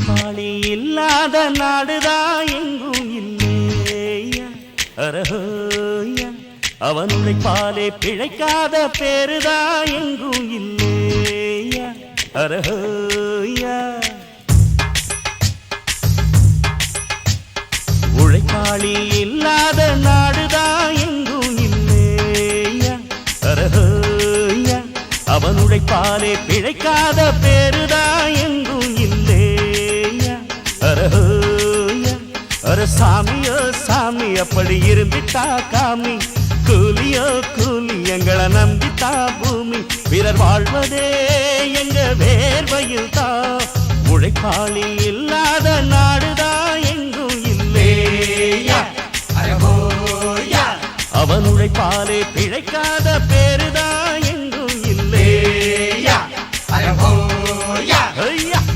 உழைப்பாளி இல்லாத நாடுதான் எங்கும் இல்லையா அரஹோயா அவன் உழைப்பாலே பிழைக்காத பேருதான் எங்கும் இல்லையா அரஹோயா உழைப்பாளி இல்லாத நாடுதான் எங்கும் இல்லையா அரஹோயா அவன் உழைப்பாலே பிழைக்காத பேருதான் எங்கும் இல்லையா அரஹோயா அர சாமியோ சாமி அப்படி இருந்துட்டா காமி கூலியோ கூலி எங்களை நம்பித்தா பூமி பிறர் வாழ்வதே எங்க வேர்வையில் தான் உழைப்பாளி இல்லாத நாடுதான் எங்கும் இல்லையா அவன் உழைப்பாலே பிழைக்காத பேருதான்